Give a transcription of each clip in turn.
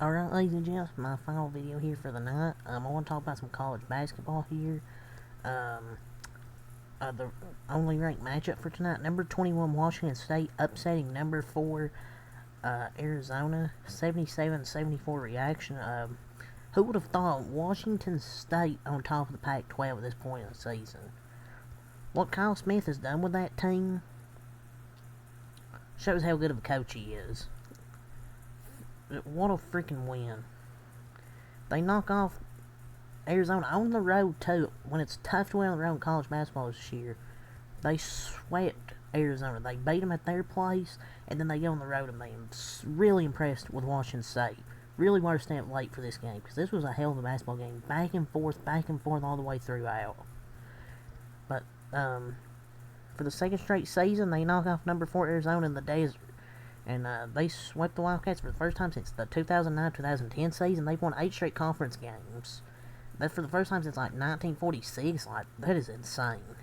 Alright, ladies and gents, my final video here for the night. I want to talk about some college basketball here. The only ranked matchup for tonight, number 21 Washington State upsetting number 4 Arizona, 77-74 reaction. Who would have thought Washington State on top of the Pac-12 at this point in the season? What Kyle Smith has done with that team shows how good of a coach he is. What a freaking win. They knock off Arizona on the road too. When it's tough to win on the road in college basketball this year, they swept Arizona. They beat them at their place, and then they go on the road and I'm really impressed with Washington State. Really want to stay up late for this game, because this was a hell of a basketball game. Back and forth all the way throughout. But, for the second straight season, they knock off number 4 Arizona in the desert. And they swept the Wildcats for the first time since the 2009-2010 season. They've won 8 straight conference games. That's for the first time since like 1946. Like, that is insane.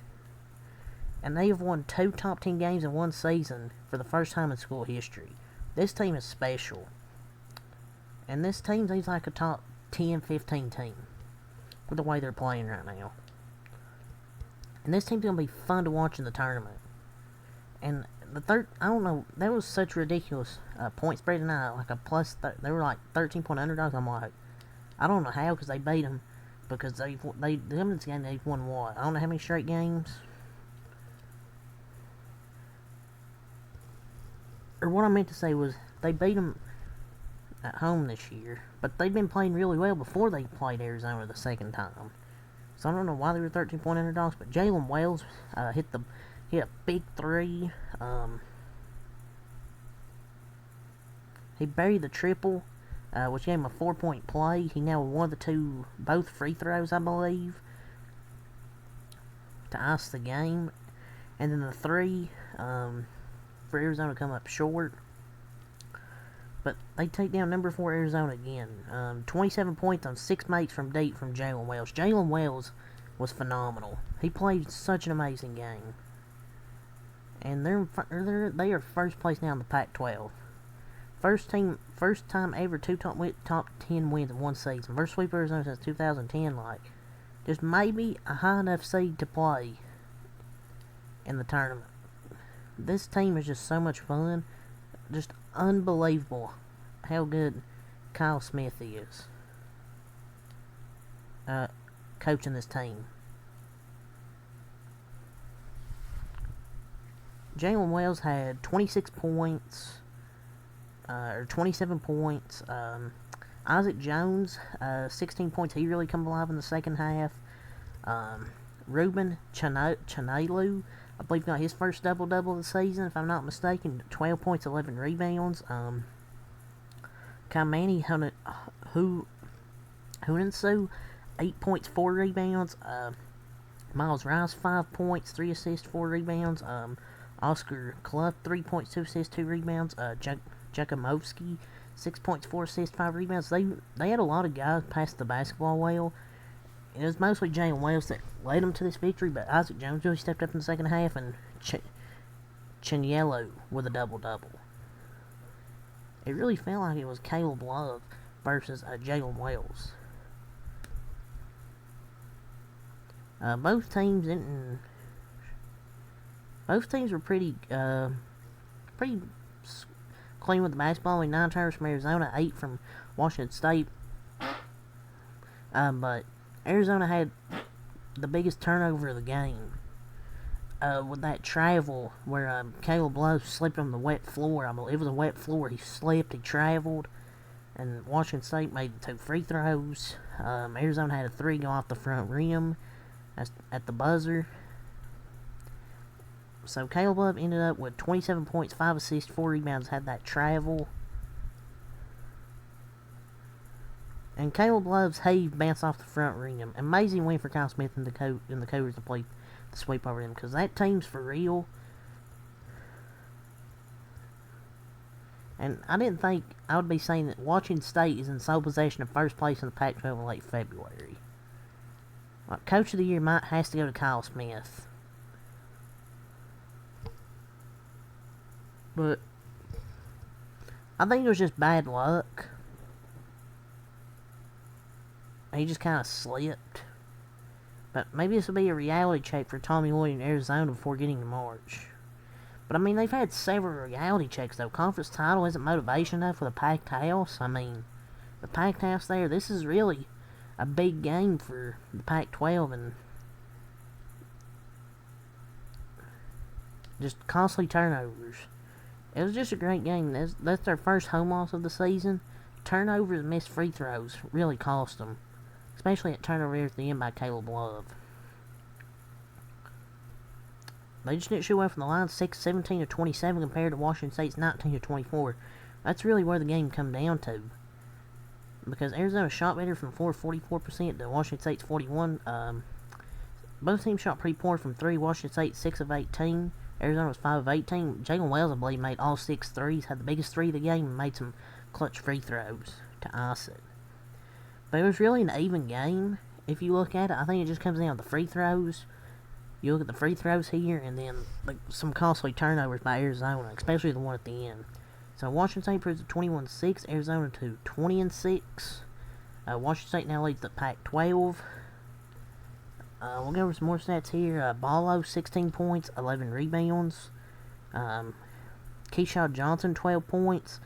And they have won 2 top 10 games in one season for the first time in school history. This team is special. And this team seems like a top 10, 15 team with the way they're playing right now. And this team's going to be fun to watch in the tournament. And I don't know, that was such ridiculous point spread tonight, like a plus, they were like 13-point underdogs. I'm like, I don't know how, because they beat them, because the women's game, they've won what? I don't know how many straight games, or what I meant to say was, they beat them at home this year, but they've been playing really well before they played Arizona the second time, so I don't know why they were 13-point underdogs, but Jalen Wells hit a big 3. He buried the triple, which gave him a 4-point play. He now won both free throws, I believe, to ice the game. And then the 3 for Arizona come up short. But they take down number 4 Arizona again. 27 points on 6 makes from deep from Jalen Wells. Jalen Wells was phenomenal. He played such an amazing game. And they are first place now in the Pac-12. First time ever 2 top 10 wins in one season. First sweep Arizona since 2010. Like, just maybe a high enough seed to play in the tournament. This team is just so much fun. Just unbelievable how good Kyle Smith is coaching this team. Jalen Wells had 26 points, or 27 points. Isaac Jones, 16 points. He really come alive in the second half. Ruben Chanelu, I believe, got his first double-double of the season, if I'm not mistaken. 12 points, 11 rebounds. Kamani Hunensu, 8 points, 4 rebounds. Miles Rice, 5 points, 3 assists, 4 rebounds. Oscar Clough, 3 points, 2 assists, 2 rebounds. Jakumovsky, 6 points, 4 assists, 5 rebounds. They had a lot of guys pass the basketball well. It was mostly Jalen Wells that led them to this victory, but Isaac Jones really stepped up in the second half, and Chiniello with a double-double. It really felt like it was Caleb Love versus Jalen Wells. Both teams were pretty clean with the basketball. 9 turnovers from Arizona, 8 from Washington State. But Arizona had the biggest turnover of the game. With that travel where Caleb Love slipped on the wet floor. I believe it was a wet floor. He slipped, he traveled, and Washington State made 2 free throws. Arizona had a 3 go off the front rim at the buzzer. So Caleb Love ended up with 27 points, 5 assists, 4 rebounds, had that travel. And Caleb Love's heave bounced off the front rim. Amazing win for Kyle Smith and the Cougars to play the sweep over them, because that team's for real. And I didn't think I would be saying that Washington State is in sole possession of first place in the Pac-12 in late February. Like, Coach of the Year has to go to Kyle Smith. But I think it was just bad luck. he just kind of slipped. But maybe this will be a reality check for Tommy Lloyd in Arizona before getting to March. But I mean, they've had several reality checks though. Conference title isn't motivation enough for the packed house. I mean, the packed house there, this is really a big game for the Pac-12, and just costly turnovers. It was just a great game. That's their first home loss of the season. Turnovers and missed free throws really cost them, especially at turnover at the end by Caleb Love. They just didn't shoot well from the line, 17 to 27 compared to Washington State's 19 to 24. That's really where the game come down to, because Arizona shot better from 44% to Washington State's 41%. Both teams shot pretty poor from 3. Washington State 6 of 18. Arizona was 5 of 18. Jalen Wells, I believe, made all 6 threes, had the biggest 3 of the game, and made some clutch free throws to ice it. But it was really an even game. If you look at it, I think it just comes down to the free throws. You look at the free throws here, and then some costly turnovers by Arizona, especially the one at the end. So Washington State improves to 21-6, Arizona to 20-6. Washington State now leads the Pac-12. We'll go over some more stats here. Ballo, 16 points, 11 rebounds. Keyshawn Johnson, 12 points.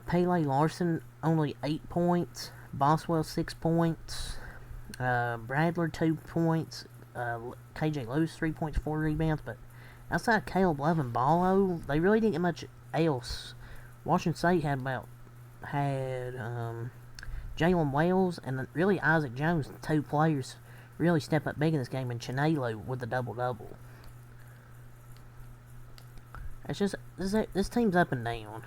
Pele Larson, only 8 points. Boswell, 6 points. Bradler, 2 points. KJ Lewis, 3 points, 4 rebounds. But outside Caleb Love and Ballo, they really didn't get much else. Washington State had Jalen Wells and really Isaac Jones, 2 players, really step up big in this game, and Chinelo with the double-double. It's just, this team's up and down.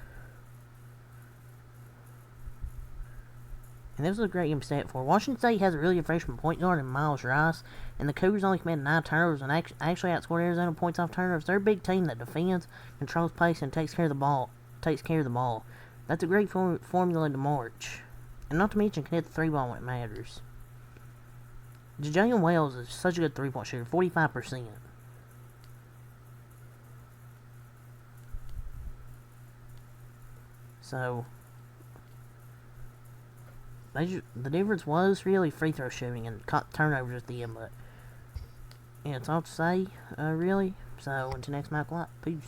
And this was a great game to stat for. Washington State has a really good freshman point guard in Miles Rice, and the Cougars only committed 9 turnovers and actually outscored Arizona points off turnovers. They're a big team that defends, controls pace, and takes care of the ball. That's a great formula to March. And not to mention can hit the 3-ball when it matters. Jalen Wells is such a good 3-point shooter, 45%. So the difference was really free throw shooting and turnovers at the end, but yeah, it's all to say, really. So until next Michael, peace.